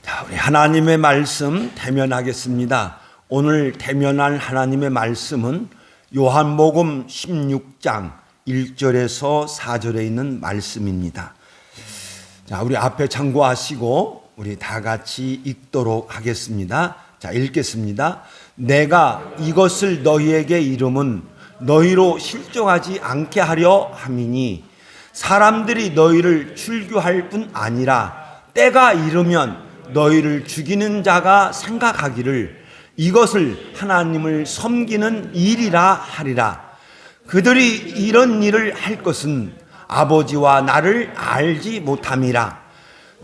자, 우리 하나님의 말씀 대면하겠습니다. 오늘 대면할 하나님의 말씀은 요한복음 16장 1절에서 4절에 있는 말씀입니다. 자, 우리 앞에 참고하시고 우리 다 같이 읽도록 하겠습니다. 자, 읽겠습니다. 내가 이것을 너희에게 이름은 너희로 실족하지 않게 하려 함이니 사람들이 너희를 출교할 뿐 아니라 때가 이르면 너희를 죽이는 자가 생각하기를 이것을 하나님을 섬기는 일이라 하리라. 그들이 이런 일을 할 것은 아버지와 나를 알지 못함이라.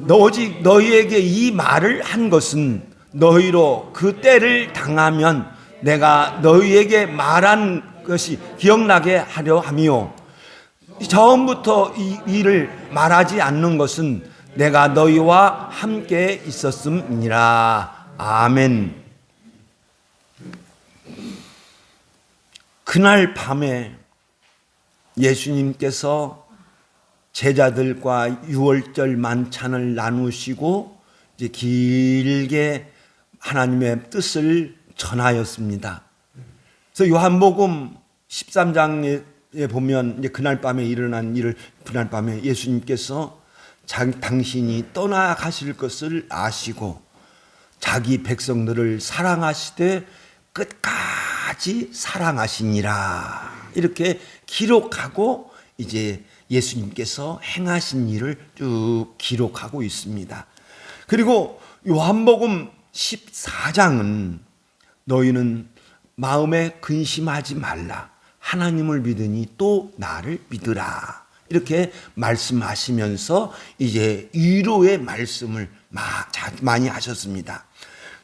오직 너희에게 이 말을 한 것은 너희로 그 때를 당하면 내가 너희에게 말한 것이 기억나게 하려 함이요. 처음부터 이 일을 말하지 않는 것은 내가 너희와 함께 있었음이니라. 아멘. 그날 밤에 예수님께서 제자들과 유월절 만찬을 나누시고 이제 길게 하나님의 뜻을 전하였습니다. 그래서 요한복음 13장에 보면 이제 그날 밤에 일어난 일을 그날 밤에 예수님께서 당신이 떠나가실 것을 아시고 자기 백성들을 사랑하시되 끝까지 사랑하시니라 이렇게 기록하고 이제 예수님께서 행하신 일을 쭉 기록하고 있습니다. 그리고 요한복음 14장은 너희는 마음에 근심하지 말라. 하나님을 믿으니 또 나를 믿으라. 이렇게 말씀하시면서 이제 위로의 말씀을 많이 하셨습니다.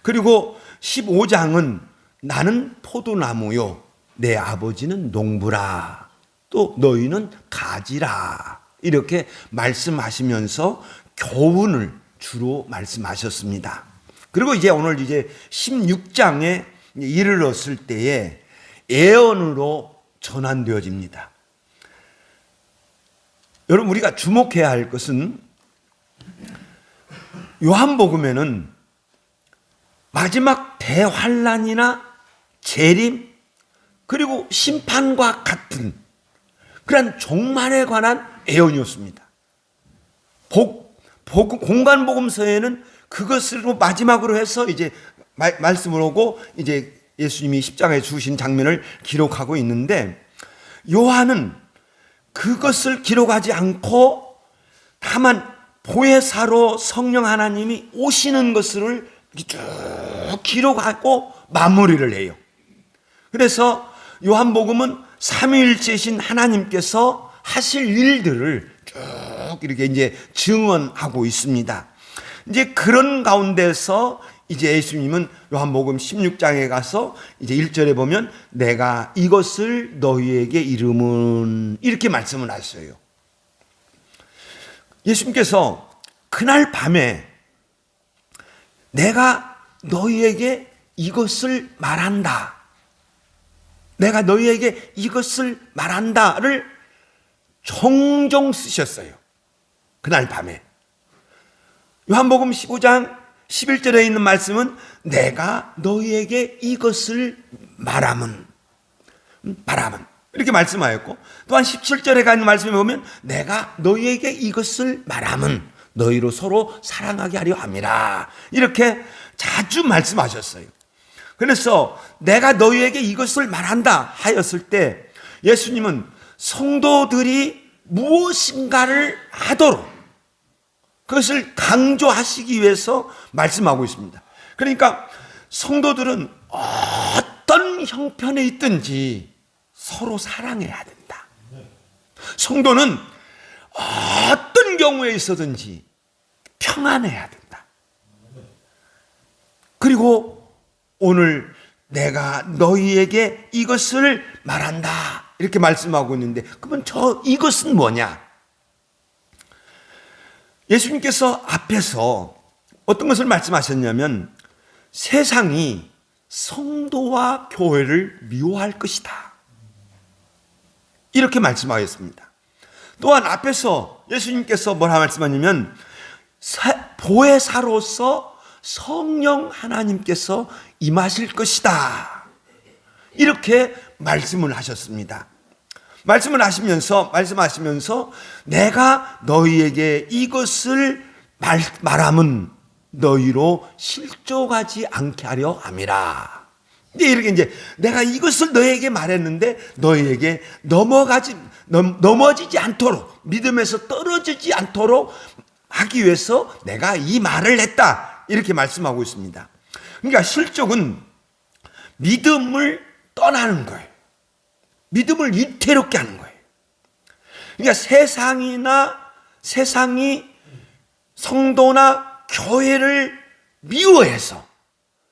그리고 15장은 나는 포도나무요 내 아버지는 농부라 또 너희는 가지라 이렇게 말씀하시면서 교훈을 주로 말씀하셨습니다. 그리고 이제 오늘 이제 16장에 이르렀을 때에 예언으로 전환되어집니다. 여러분 우리가 주목해야 할 것은 요한복음에는 마지막 대환란이나 재림 그리고 심판과 같은 그런 종말에 관한 예언이었습니다. 공관복음서에는 그것으로 마지막으로 해서 이제 말씀을 하고 이제 예수님이 십자가에 죽으신 장면을 기록하고 있는데 요한은 그것을 기록하지 않고 다만 보혜사로 성령 하나님이 오시는 것을 쭉 기록하고 마무리를 해요. 그래서 요한복음은 삼위일체신 하나님께서 하실 일들을 쭉 이렇게 이제 증언하고 있습니다. 이제 그런 가운데서 이제 예수님은 요한복음 16장에 가서 이제 1절에 보면 내가 이것을 너희에게 이름은 이렇게 말씀을 하셨어요. 예수님께서 그날 밤에 내가 너희에게 이것을 말한다. 내가 너희에게 이것을 말한다를 종종 쓰셨어요. 그날 밤에. 요한복음 15장 11절에 있는 말씀은 내가 너희에게 이것을 말함은 이렇게 말씀하였고 또한 17절에 가는 말씀에 보면 내가 너희에게 이것을 말함은 너희로 서로 사랑하게 하려 함이라 이렇게 자주 말씀하셨어요. 그래서 내가 너희에게 이것을 말한다 하였을 때 예수님은 성도들이 무엇인가를 하도록 그것을 강조하시기 위해서 말씀하고 있습니다. 그러니까 성도들은 어떤 형편에 있든지 서로 사랑해야 된다. 성도는 어떤 경우에 있어든지 평안해야 된다. 그리고 오늘 내가 너희에게 이것을 말한다. 이렇게 말씀하고 있는데 그러면 이것은 뭐냐? 예수님께서 앞에서 어떤 것을 말씀하셨냐면 세상이 성도와 교회를 미워할 것이다. 이렇게 말씀하셨습니다. 또한 앞에서 예수님께서 뭐라 말씀하냐면 보혜사로서 성령 하나님께서 임하실 것이다. 이렇게 말씀을 하셨습니다. 말씀하시면서 내가 너희에게 이것을 말함은 너희로 실족하지 않게 하려 함이라. 이렇게 이제 내가 이것을 너희에게 말했는데 너희에게 넘어지지 않도록, 믿음에서 떨어지지 않도록 하기 위해서 내가 이 말을 했다. 이렇게 말씀하고 있습니다. 그러니까 실족은 믿음을 떠나는 거예요. 믿음을 위태롭게 하는 거예요. 그러니까 세상이 성도나 교회를 미워해서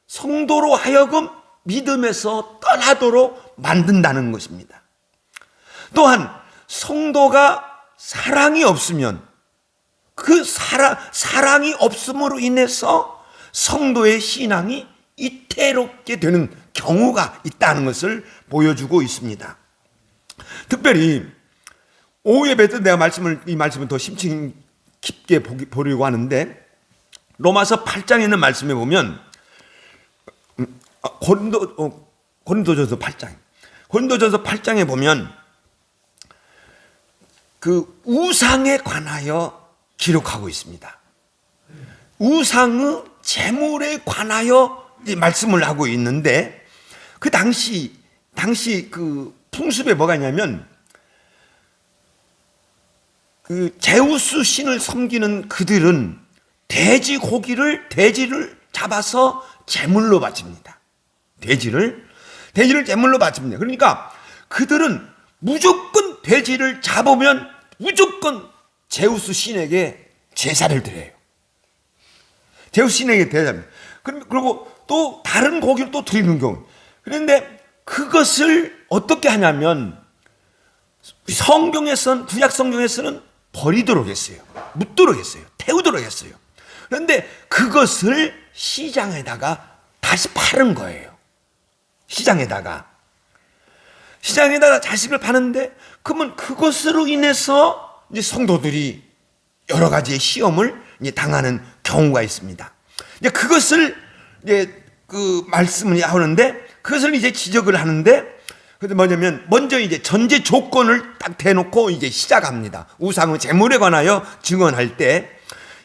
성도로 하여금 믿음에서 떠나도록 만든다는 것입니다. 또한 성도가 사랑이 없으면 그 사랑이 없음으로 인해서 성도의 신앙이 위태롭게 되는 경우가 있다는 것을 보여주고 있습니다. 특별히 오후 예배 때 내가 이 말씀을 더 심층 깊게 보려고 하는데, 로마서 8장에 있는 말씀에 보면 고린도전서 8장에 보면 그 우상에 관하여 기록하고 있습니다. 우상의 제물에 관하여 말씀을 하고 있는데, 그 당시 그 풍습에 뭐가 있냐면, 그 제우스 신을 섬기는 그들은 돼지를 잡아서 제물로 바칩니다. 돼지를 제물로 바칩니다. 그러니까 그들은 무조건 돼지를 잡으면 무조건 제우스 신에게 제사를 드려요. 제우스 신에게 대접합니다. 그리고 또 다른 고기를 또 드리는 경우. 그런데 그것을 어떻게 하냐면, 구약 성경에서는 버리도록 했어요. 묻도록 했어요. 태우도록 했어요. 그런데 그것을 시장에다가 다시 파는 거예요. 시장에다가 자식을 파는데, 그러면 그것으로 인해서 이제 성도들이 여러 가지의 시험을 이제 당하는 경우가 있습니다. 이제 그것을 이제 그 말씀을 하는데, 그것을 이제 지적을 하는데, 그래서 뭐냐면 먼저 이제 전제 조건을 딱 대놓고 이제 시작합니다. 우상의 제물에 관하여 증언할 때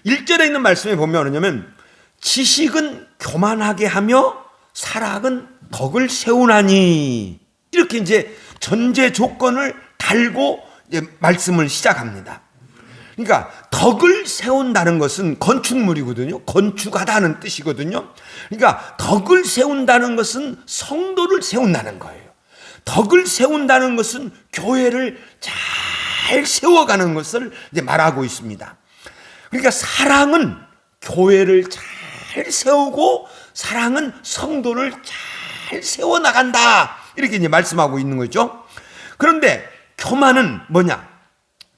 1절에 있는 말씀에 보면 뭐냐면, 지식은 교만하게 하며 사랑은 덕을 세우나니, 이렇게 이제 전제 조건을 달고 이제 말씀을 시작합니다. 그러니까 덕을 세운다는 것은 건축물이거든요. 건축하다는 뜻이거든요. 그러니까 덕을 세운다는 것은 성도를 세운다는 거예요. 덕을 세운다는 것은 교회를 잘 세워가는 것을 이제 말하고 있습니다. 그러니까 사랑은 교회를 잘 세우고, 사랑은 성도를 잘 세워나간다. 이렇게 이제 말씀하고 있는 거죠. 그런데 교만은 뭐냐?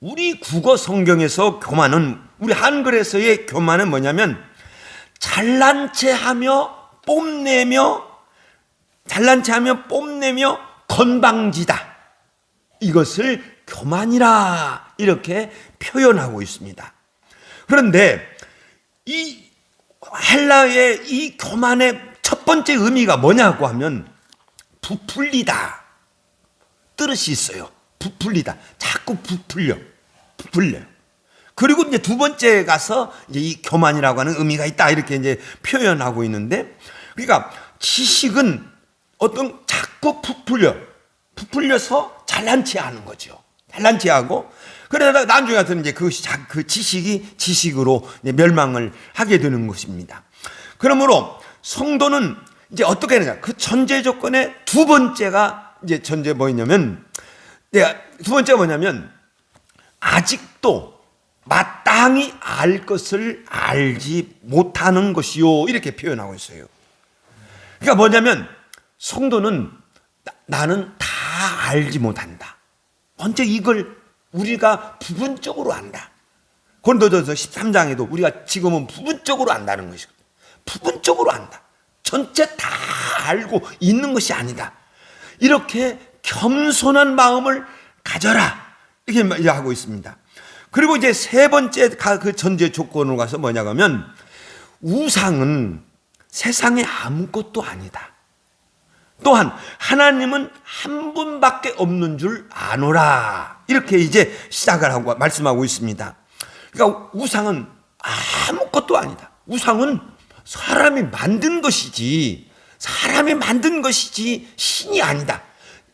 우리 국어 성경에서 교만은, 우리 한글에서의 교만은 뭐냐면, 잘난 체 하며 뽐내며 건방지다. 이것을 교만이라 이렇게 표현하고 있습니다. 그런데 이 헬라의 이 교만의 첫 번째 의미가 뭐냐고 하면 부풀리다. 뜻이 있어요. 부풀리다. 자꾸 부풀려요. 그리고 이제 두 번째 가서 이제 이 교만이라고 하는 의미가 있다. 이렇게 이제 표현하고 있는데, 그러니까 지식은 자꾸 부풀려서 잘난 체 하는 거죠. 잘난 체 하고, 그러다가 나중에 가서는 이제 그 지식이 지식으로 멸망을 하게 되는 것입니다. 그러므로 성도는 이제 어떻게 하느냐. 그 전제 조건의 두 번째가 이제 뭐냐면, 아직도 마땅히 알 것을 알지 못하는 것이요. 이렇게 표현하고 있어요. 그러니까 뭐냐면, 성도는 나는 다 알지 못한다. 먼저 이걸 우리가 부분적으로 안다. 고린도전서 13장에도 우리가 지금은 부분적으로 안다는 것이거든요. 부분적으로 안다. 전체 다 알고 있는 것이 아니다. 이렇게 겸손한 마음을 가져라. 이렇게 하고 있습니다. 그리고 이제 세 번째 그 전제 조건으로 가서 뭐냐 하면, 우상은 세상에 아무것도 아니다. 또한 하나님은 한 분밖에 없는 줄 아노라. 이렇게 이제 시작을 하고 말씀하고 있습니다. 그러니까 우상은 아무것도 아니다. 우상은 사람이 만든 것이지 신이 아니다.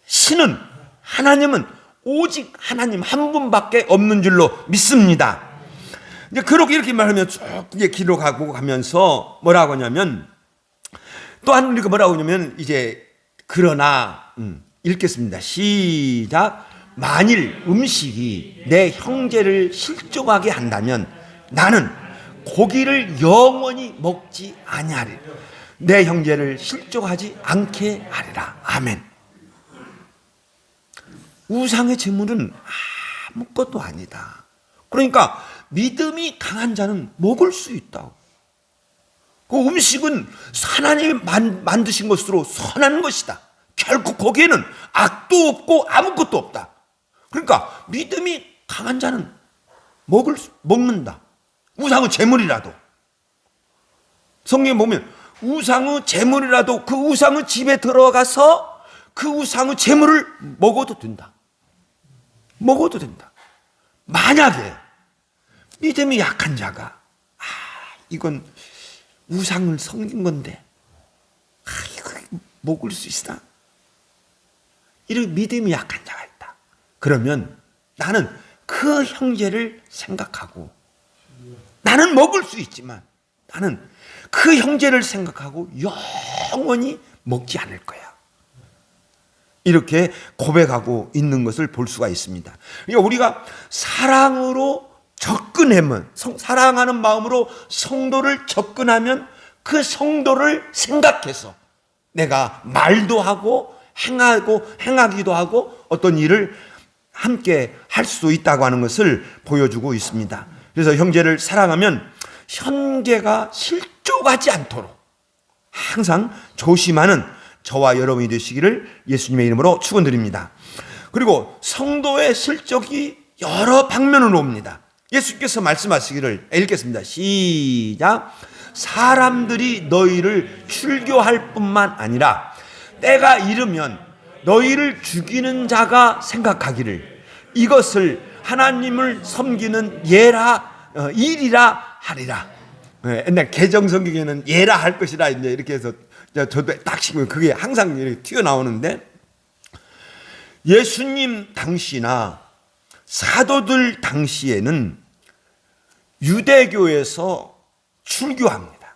신은, 하나님은 오직 하나님 한 분밖에 없는 줄로 믿습니다. 이제 그렇게 이렇게 말하면 쭉 이제 기록하고 가면서 뭐라고 하냐면, 또한 우리가 뭐라고 하냐면, 이제 그러나 읽겠습니다. 시작. 만일 음식이 내 형제를 실족하게 한다면 나는 고기를 영원히 먹지 아니하리라. 내 형제를 실족하지 않게 하리라. 아멘. 우상의 제물은 아무것도 아니다. 그러니까 믿음이 강한 자는 먹을 수 있다고. 그 음식은 하나님이 만드신 것으로 선한 것이다. 결코 거기에는 악도 없고 아무것도 없다. 그러니까 믿음이 강한 자는 먹는다. 우상의 제물이라도. 성경에 보면 우상의 제물이라도 그 우상의 집에 들어가서 그 우상의 제물을 먹어도 된다. 먹어도 된다. 만약에 믿음이 약한 자가 이건 우상을 섬긴 건데 이거 먹을 수 있어? 이런 믿음이 약한 자가 있다. 그러면 나는 그 형제를 생각하고, 나는 먹을 수 있지만 나는 그 형제를 생각하고 영원히 먹지 않을 거야. 이렇게 고백하고 있는 것을 볼 수가 있습니다. 그러니까 우리가 사랑으로 접근하면, 사랑하는 마음으로 성도를 접근하면 그 성도를 생각해서 내가 말도 하고 행하기도 하고 어떤 일을 함께 할 수 있다고 하는 것을 보여주고 있습니다. 그래서 형제를 사랑하면 형제가 실족하지 않도록 항상 조심하는 저와 여러분이 되시기를 예수님의 이름으로 축원드립니다. 그리고 성도의 실족이 여러 방면으로 옵니다. 예수께서 말씀하시기를, 읽겠습니다. 시작. 사람들이 너희를 출교할 뿐만 아니라 때가 이르면 너희를 죽이는 자가 생각하기를 이것을 하나님을 섬기는 일이라 하리라. 옛날 개정 성경에는 예라 할 것이라 이렇게 해서 저도 딱 씹으면 그게 항상 이렇게 튀어나오는데, 예수님 당시나 사도들 당시에는 유대교에서 출교합니다.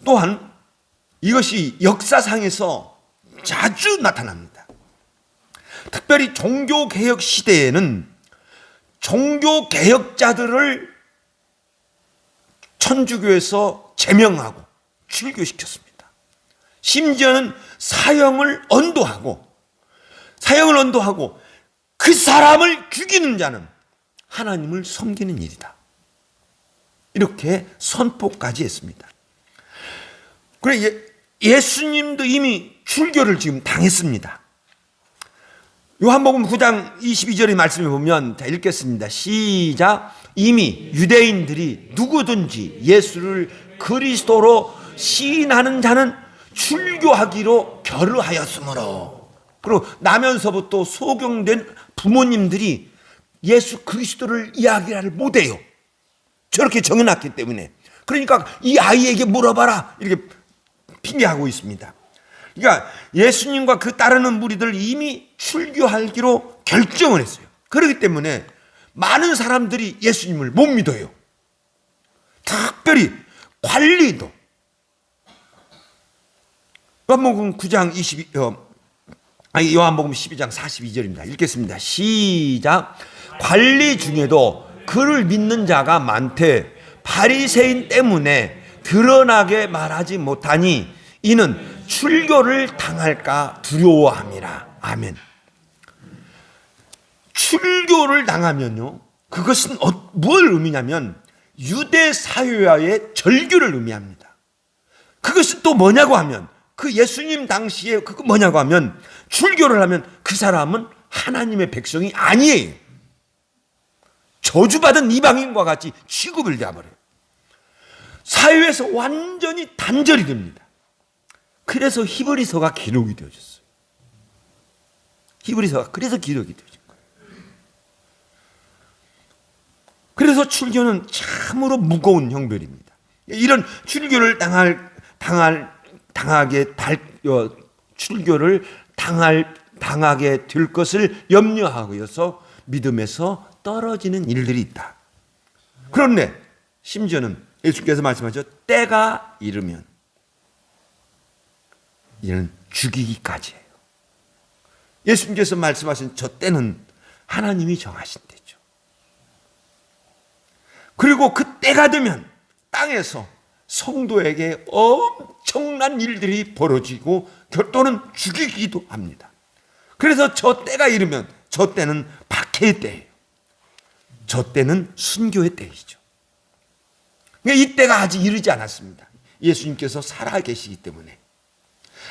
또한 이것이 역사상에서 자주 나타납니다. 특별히 종교개혁 시대에는 종교개혁자들을 천주교에서 제명하고 출교시켰습니다. 심지어는 사형을 언도하고 그 사람을 죽이는 자는 하나님을 섬기는 일이다. 이렇게 선포까지 했습니다. 그래, 예수님도 이미 출교를 지금 당했습니다. 요한복음 9장 22절의 말씀을 보면, 자, 읽겠습니다. 시작. 이미 유대인들이 누구든지 예수를 그리스도로 시인하는 자는 출교하기로 결의하였으므로. 그리고 나면서부터 소경된 부모님들이 예수 그리스도를 이야기를 못해요. 저렇게 정해놨기 때문에. 그러니까 이 아이에게 물어봐라 이렇게 핑계하고 있습니다. 그러니까 예수님과 그 따르는 무리들 이미 출교하기로 결정을 했어요. 그렇기 때문에 많은 사람들이 예수님을 못 믿어요. 특별히 관리도. 요한복음 9장 요한복음 12장 42절입니다. 읽겠습니다. 시작. 관리 중에도 그를 믿는 자가 많되 바리새인 때문에 드러나게 말하지 못하니 이는 출교를 당할까 두려워함이라. 아멘. 출교를 당하면요, 그것은 뭘 의미냐면 유대 사회와의 절규를 의미합니다. 그것은 또 뭐냐고 하면, 그 예수님 당시에 그거 뭐냐고 하면, 출교를 하면 그 사람은 하나님의 백성이 아니에요. 저주받은 이방인과 같이 취급을 돼버려요. 사회에서 완전히 단절이 됩니다. 그래서 히브리서가 기록이 되어졌어요. 히브리서가 그래서 기록이 되어진 거예요. 그래서 출교는 참으로 무거운 형벌입니다. 이런 출교를 출교를 당하게 될 것을 염려하고서 믿음에서 떨어지는 일들이 있다. 그런데 심지어는 예수께서 말씀하셨죠. 때가 이르면 이는 죽이기까지예요. 예수님께서 말씀하신 저 때는 하나님이 정하신 때죠. 그리고 그 때가 되면 땅에서 성도에게 엄청난 일들이 벌어지고 또는 죽이기도 합니다. 그래서 저 때가 이르면 저 때는 박해의 때예요. 저 때는 순교의 때이죠. 이 때가 아직 이르지 않았습니다. 예수님께서 살아계시기 때문에.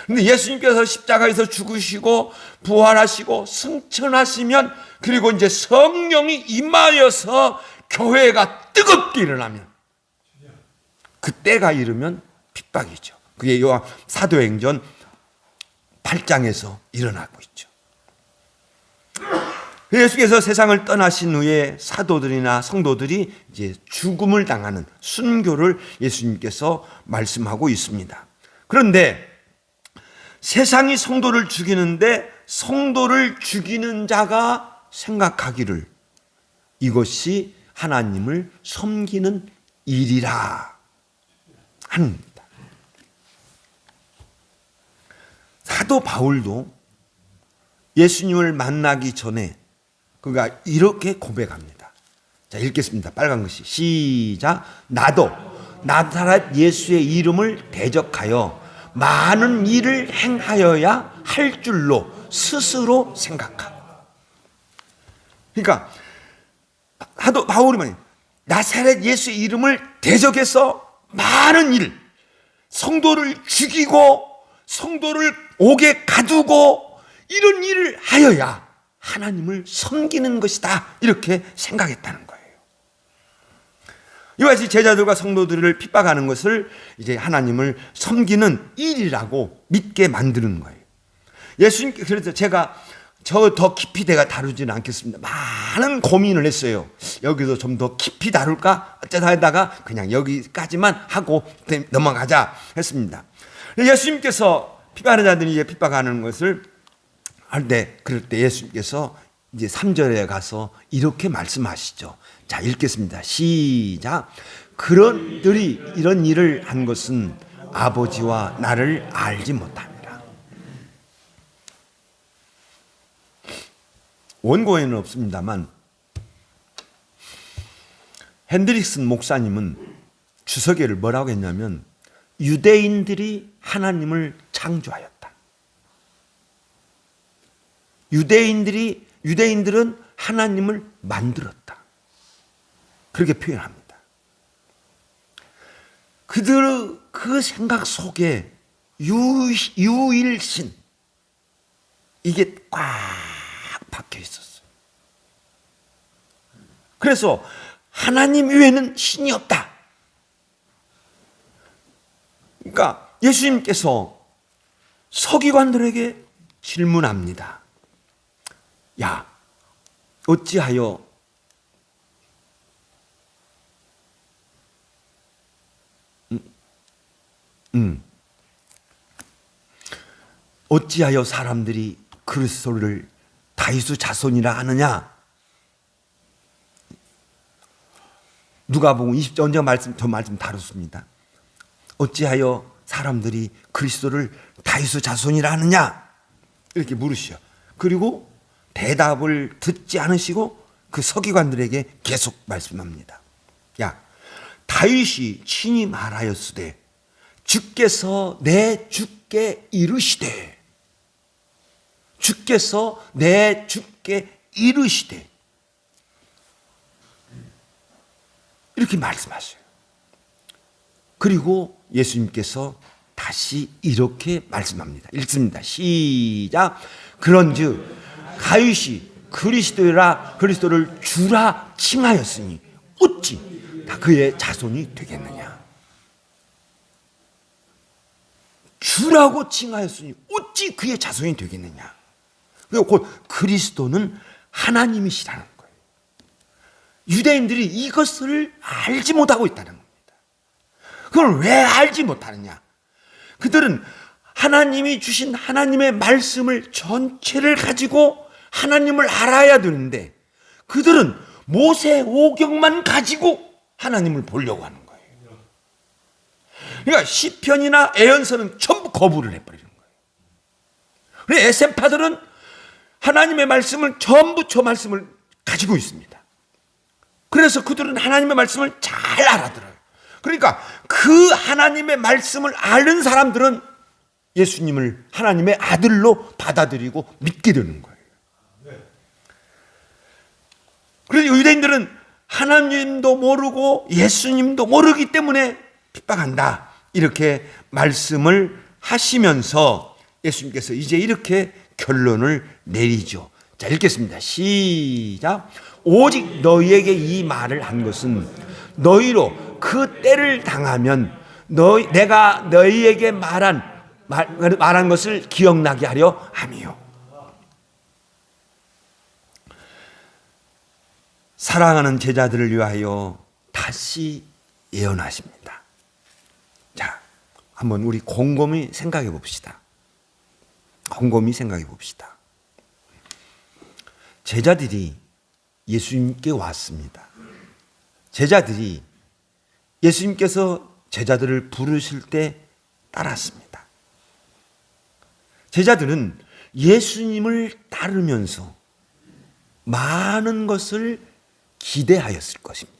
그런데 예수님께서 십자가에서 죽으시고 부활하시고 승천하시면, 그리고 이제 성령이 임하여서 교회가 뜨겁게 일어나면, 그 때가 이르면 핍박이죠. 그게 사도행전 8장에서 일어나고 있죠. 예수께서 세상을 떠나신 후에 사도들이나 성도들이 이제 죽음을 당하는 순교를 예수님께서 말씀하고 있습니다. 그런데 세상이 성도를 죽이는데 성도를 죽이는 자가 생각하기를 이것이 하나님을 섬기는 일이라 합니다. 사도 바울도 예수님을 만나기 전에 그가 이렇게 고백합니다. 자, 읽겠습니다. 빨간 글씨 시작. 나도 나사렛 예수의 이름을 대적하여 많은 일을 행하여야 할 줄로 스스로 생각하고. 그러니까 사도 바울이 말이에요. 나사렛 예수의 이름을 대적해서 많은 일, 성도를 죽이고 성도를 옥에 가두고 이런 일을 하여야 하나님을 섬기는 것이다, 이렇게 생각했다는 거예요. 이와 같이 제자들과 성도들을 핍박하는 것을 이제 하나님을 섬기는 일이라고 믿게 만드는 거예요. 예수님께, 그래서 제가 더 깊이 내가 다루지는 않겠습니다. 많은 고민을 했어요. 여기서 좀 더 깊이 다룰까 어쩌다 하다가 그냥 여기까지만 하고 넘어가자 했습니다. 예수님께서 핍박하는 자들이 이제 핍박하는 것을 할 때, 그럴 때 예수님께서 이제 3절에 가서 이렇게 말씀하시죠. 자, 읽겠습니다. 시작. 그런들이 이런 일을 한 것은 아버지와 나를 알지 못합니다. 원고에는 없습니다만 핸드릭슨 목사님은 주석에를 뭐라고 했냐면 유대인들이 하나님을 창조하였다. 유대인들은 하나님을 만들었다. 그렇게 표현합니다. 그들의 그 생각 속에 유일신, 이게 꽉 박혀 있었어요. 그래서 하나님 외에는 신이 없다. 그러니까 예수님께서 서기관들에게 질문합니다. 야, 어찌하여 어찌하여 사람들이 그리스도를 다윗의 자손이라 하느냐? 누가복음 20절 언제 저 말씀 다뤘습니다. 어찌하여 사람들이 그리스도를 다윗의 자손이라 하느냐? 이렇게 물으시오. 그리고 대답을 듣지 않으시고 그 서기관들에게 계속 말씀합니다. 야, 다윗이 친히 말하였으되 주께서 내 주께 이르시되, 주께서 내 주께 이르시되, 이렇게 말씀하셔요. 그리고 예수님께서 다시 이렇게 말씀합니다. 읽습니다. 시작. 그런즉 다윗이 그리스도를 주라 칭하였으니 어찌 다 그의 자손이 되겠느냐? 주라고 칭하였으니 어찌 그의 자손이 되겠느냐. 그리고 곧 그리스도는 하나님이시라는 거예요. 유대인들이 이것을 알지 못하고 있다는 겁니다. 그걸 왜 알지 못하느냐. 그들은 하나님이 주신 하나님의 말씀을 전체를 가지고 하나님을 알아야 되는데 그들은 모세 오경만 가지고 하나님을 보려고 하는 거예요. 그러니까 시편이나 애언서는 전부 거부를 해버리는 거예요. 그래서 에세파들은 하나님의 말씀을 전부 저 말씀을 가지고 있습니다. 그래서 그들은 하나님의 말씀을 잘 알아들어요. 그러니까 그 하나님의 말씀을 아는 사람들은 예수님을 하나님의 아들로 받아들이고 믿게 되는 거예요. 그래서 유대인들은 하나님도 모르고 예수님도 모르기 때문에 핍박한다. 이렇게 말씀을 하시면서 예수님께서 이제 이렇게 결론을 내리죠. 자, 읽겠습니다. 시작. 오직 너희에게 이 말을 한 것은 너희로 그 때를 당하면 내가 너희에게 말한 것을 기억나게 하려 함이요. 사랑하는 제자들을 위하여 다시 예언하십니다. 자, 한번 우리 곰곰이 생각해 봅시다. 곰곰이 생각해 봅시다. 제자들이 예수님께 왔습니다. 제자들이 예수님께서 제자들을 부르실 때 따랐습니다. 제자들은 예수님을 따르면서 많은 것을 기대하였을 것입니다.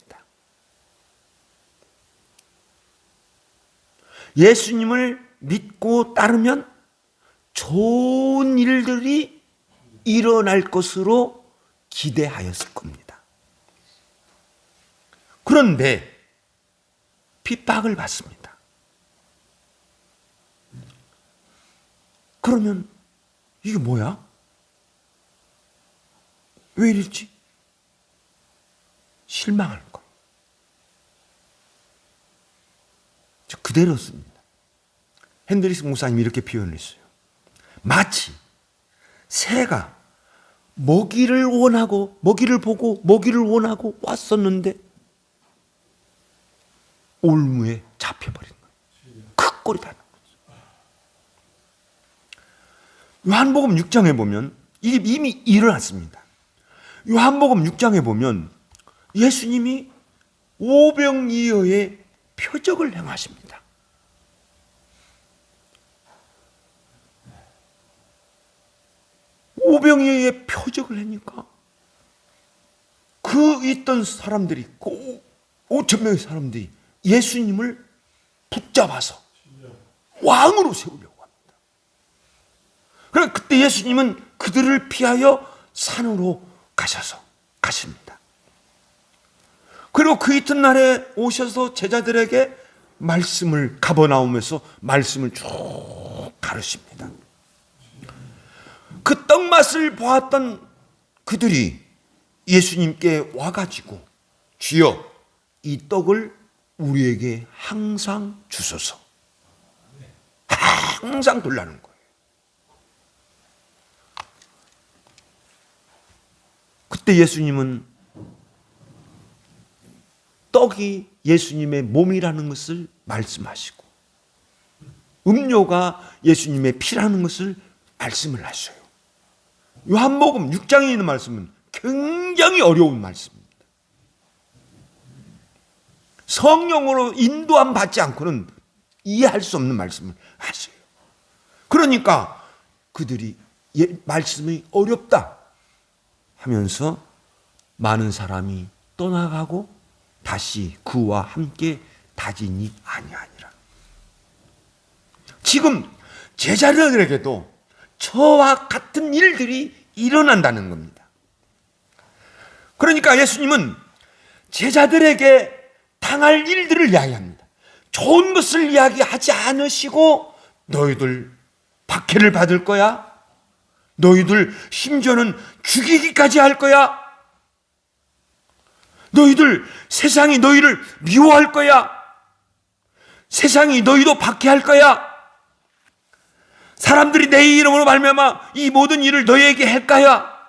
예수님을 믿고 따르면 좋은 일들이 일어날 것으로 기대하였을 겁니다. 그런데 핍박을 받습니다. 그러면 이게 뭐야? 왜 이랬지? 실망할 거예요. 저 그대로 씁니다. 핸드리스 목사님이 이렇게 표현을 했어요. 마치 새가 먹이를 원하고 먹이를 보고 먹이를 원하고 왔었는데 올무에 잡혀버린 거예요. 그 꼴이 다는 거죠. 요한복음 6장에 보면 이게 이미 일어났습니다. 요한복음 6장에 보면 예수님이 오병이어의 표적을 행하십니다. 오병이어의 표적을 하니까 그 있던 사람들이 5천 명의 사람들이 예수님을 붙잡아서 왕으로 세우려고 합니다. 그러나 그때 예수님은 그들을 피하여 산으로 가십니다. 그리고 그 이튿날에 오셔서 제자들에게 말씀을 가버나움에서 말씀을 쭉 가르칩니다. 그 떡맛을 보았던 그들이 예수님께 와가지고 주여 이 떡을 우리에게 항상 주소서. 항상 달라는 거예요. 그때 예수님은 떡이 예수님의 몸이라는 것을 말씀하시고 음료가 예수님의 피라는 것을 말씀을 하셔요. 요한복음 6장에 있는 말씀은 굉장히 어려운 말씀입니다. 성령으로 인도함 받지 않고는 이해할 수 없는 말씀을 하셔요. 그러니까 그들이 말씀이 어렵다 하면서 많은 사람이 떠나가고 다시 그와 함께 다지니 아니하니라. 지금 제자들에게도 저와 같은 일들이 일어난다는 겁니다. 그러니까 예수님은 제자들에게 당할 일들을 이야기합니다. 좋은 것을 이야기하지 않으시고 너희들 박해를 받을 거야? 너희들 심지어는 죽이기까지 할 거야? 너희들 세상이 너희를 미워할 거야? 세상이 너희도 박해할 거야? 사람들이 내 이름으로 말미암아 이 모든 일을 너희에게 할까야?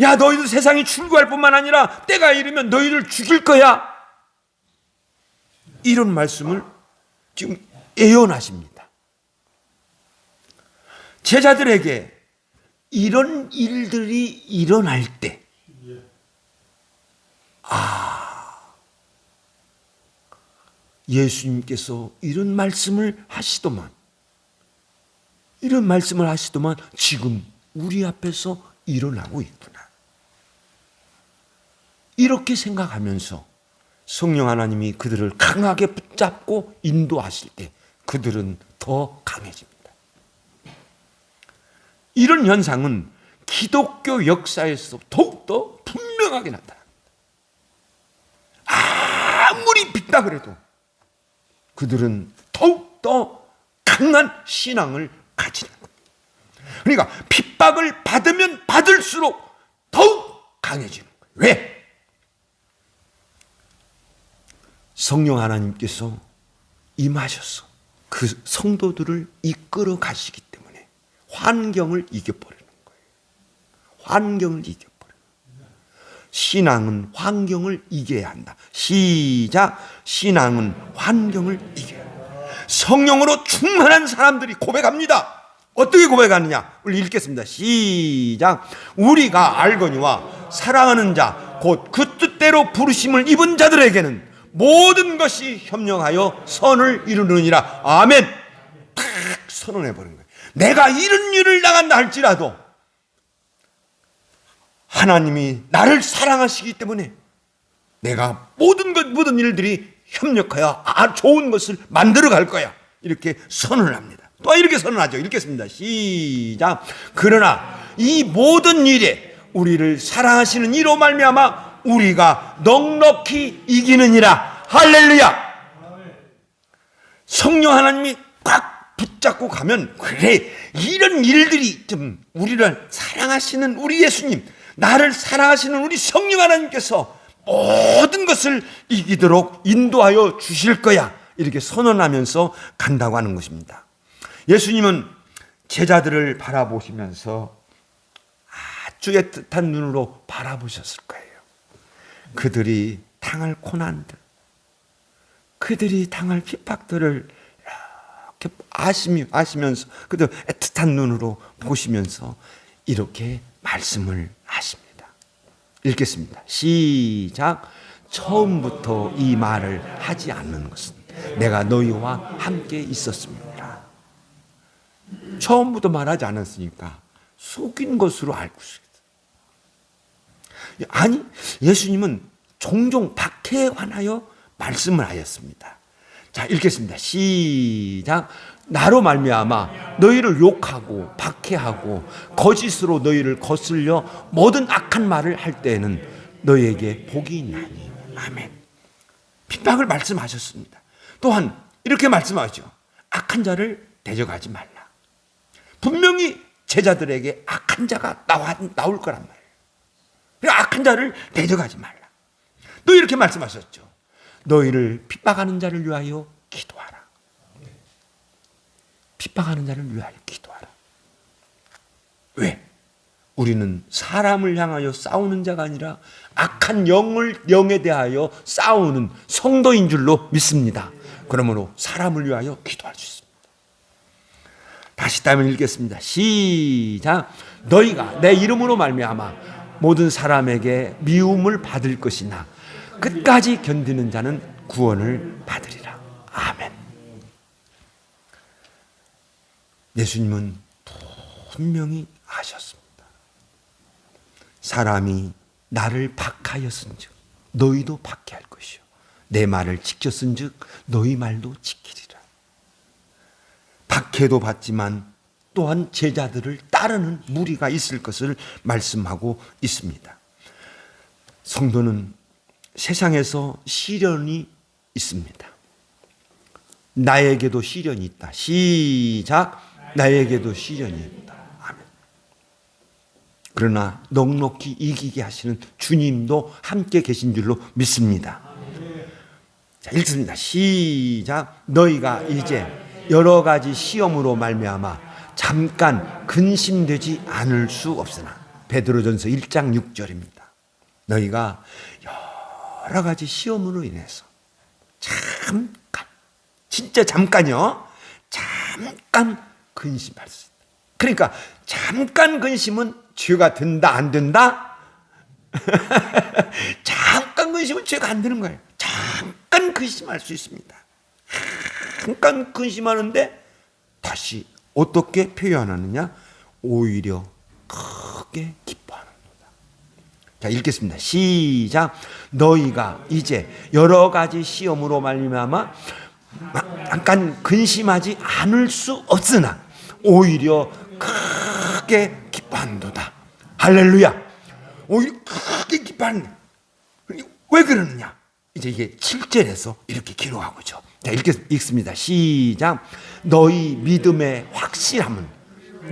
야, 너희도 세상이 출구할 뿐만 아니라 때가 이르면 너희를 죽일 거야. 이런 말씀을 지금 예언하십니다. 제자들에게 이런 일들이 일어날 때, 예수님께서 이런 말씀을 하시더만 지금 우리 앞에서 일어나고 있구나. 이렇게 생각하면서 성령 하나님이 그들을 강하게 붙잡고 인도하실 때 그들은 더 강해집니다. 이런 현상은 기독교 역사에서 더욱더 분명하게 나타납니다. 아무리 빗다 그래도 그들은 더욱더 강한 신앙을 가지는 겁니다. 그러니까 핍박을 받으면 받을수록 더욱 강해지는 거예요. 왜? 성령 하나님께서 임하셔서 그 성도들을 이끌어 가시기 때문에 환경을 이겨버리는 거예요. 환경을 이겨버리는 거예요. 신앙은 환경을 이겨야 한다. 시작. 신앙은 환경을 이겨야 한다. 성령으로 충만한 사람들이 고백합니다. 어떻게 고백하느냐? 우리 읽겠습니다. 시작. 우리가 알거니와 사랑하는 자 곧 그 뜻대로 부르심을 입은 자들에게는 모든 것이 협력하여 선을 이루느니라. 아멘. 탁 선언해버린 거예요. 내가 이런 일을 당한다 할지라도 하나님이 나를 사랑하시기 때문에 내가 모든 일들이 협력하여 좋은 것을 만들어 갈 거야. 이렇게 선언을 합니다. 또 이렇게 선언하죠. 읽겠습니다. 시작. 그러나 이 모든 일에 우리를 사랑하시는 이로 말미암아 우리가 넉넉히 이기느니라. 할렐루야. 성령 하나님이 꽉 붙잡고 가면 그래, 이런 일들이 좀 우리를 사랑하시는 우리 예수님, 나를 사랑하시는 우리 성령 하나님께서 모든 것을 이기도록 인도하여 주실 거야. 이렇게 선언하면서 간다고 하는 것입니다. 예수님은 제자들을 바라보시면서 아주 애틋한 눈으로 바라보셨을 거예요. 그들이 당할 고난들, 그들이 당할 핍박들을 이렇게 아시면서 그들 애틋한 눈으로 보시면서 이렇게 말씀을 하십니다. 읽겠습니다. 시작. 처음부터 이 말을 하지 않는 것은 내가 너희와 함께 있었습니다. 처음부터 말하지 않았으니까 속인 것으로 알고 있어요. 아니, 예수님은 종종 박해에 관하여 말씀을 하였습니다. 자, 읽겠습니다. 시작. 나로 말미암아 너희를 욕하고 박해하고 거짓으로 너희를 거슬려 모든 악한 말을 할 때에는 너희에게 복이 있나니. 아멘. 핍박을 말씀하셨습니다. 또한 이렇게 말씀하죠. 악한 자를 대적하지 말라. 분명히 제자들에게 악한 자가 나올 거란 말이에요. 악한 자를 대적하지 말라. 또 이렇게 말씀하셨죠. 너희를 핍박하는 자를 위하여 기도하라. 핍박하는 자를 위하여 기도하라. 왜? 우리는 사람을 향하여 싸우는 자가 아니라 악한 영에 대하여 싸우는 성도인 줄로 믿습니다. 그러므로 사람을 위하여 기도할 수 있습니다. 다시 따면 읽겠습니다. 시작. 너희가 내 이름으로 말미암아 모든 사람에게 미움을 받을 것이나 끝까지 견디는 자는 구원을 받으리라. 아멘. 예수님은 분명히 하셨습니다. 사람이 나를 박하였은즉 너희도 박해할 것이요 내 말을 지켰은즉 너희 말도 지키리라. 박해도 받지만 또한 제자들을 따르는 무리가 있을 것을 말씀하고 있습니다. 성도는 세상에서 시련이 있습니다. 나에게도 시련이 있다. 시작. 나에게도 시련이 있다. 아멘. 그러나 넉넉히 이기게 하시는 주님도 함께 계신 줄로 믿습니다. 자, 읽습니다. 시작. 너희가 이제 여러 가지 시험으로 말미암아 잠깐 근심되지 않을 수 없으나. 베드로전서 1장 6절입니다. 너희가 여러 가지 시험으로 인해서 잠깐, 진짜 잠깐요, 잠깐 근심할 수 있다. 그러니까 잠깐 근심은 죄가 된다 안 된다? 잠깐 근심은 죄가 안 되는 거예요. 잠깐 근심할 수 있습니다. 잠깐 근심하는데 다시 어떻게 표현하느냐? 오히려 크게 기뻐하는도다. 자, 읽겠습니다. 시작. 너희가 이제 여러 가지 시험으로 말미암아 잠깐 근심하지 않을 수 없으나 오히려 크게 기뻐한도다. 할렐루야. 오히려 크게 기뻐한다. 왜 그러느냐? 이제 이게 7절에서 이렇게 기록하고 있죠. 자, 읽습니다. 시작. 너희 믿음의 확실함은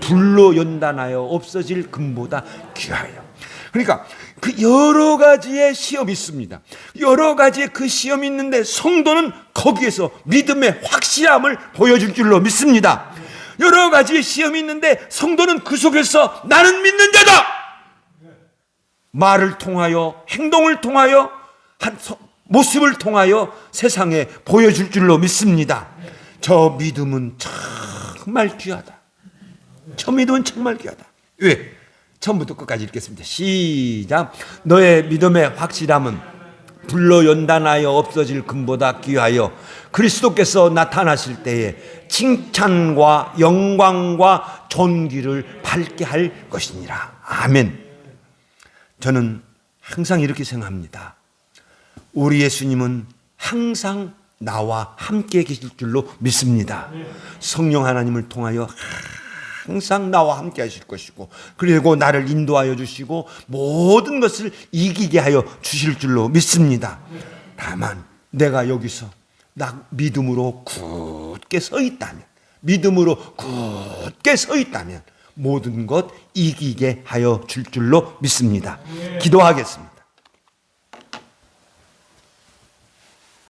불로 연단하여 없어질 금보다 귀하여. 그러니까 그 여러 가지의 시험이 있습니다. 여러 가지의 그 시험이 있는데 성도는 거기에서 믿음의 확실함을 보여줄 줄로 믿습니다. 여러 가지의 시험이 있는데 성도는 그 속에서 나는 믿는 자다! 말을 통하여, 행동을 통하여, 모습을 통하여 세상에 보여줄 줄로 믿습니다. 저 믿음은 정말 귀하다. 저 믿음은 정말 귀하다. 왜? 처음부터 끝까지 읽겠습니다. 시작. 너의 믿음의 확실함은 불로 연단하여 없어질 금보다 귀하여 그리스도께서 나타나실 때에 칭찬과 영광과 존귀를 받게 할 것이니라. 아멘. 저는 항상 이렇게 생각합니다. 우리 예수님은 항상 나와 함께 계실 줄로 믿습니다. 성령 하나님을 통하여 항상 나와 함께 하실 것이고, 그리고 나를 인도하여 주시고 모든 것을 이기게 하여 주실 줄로 믿습니다. 다만 내가 여기서 믿음으로 굳게 서 있다면, 믿음으로 굳게 서 있다면 모든 것 이기게 하여 줄 줄로 믿습니다. 기도하겠습니다.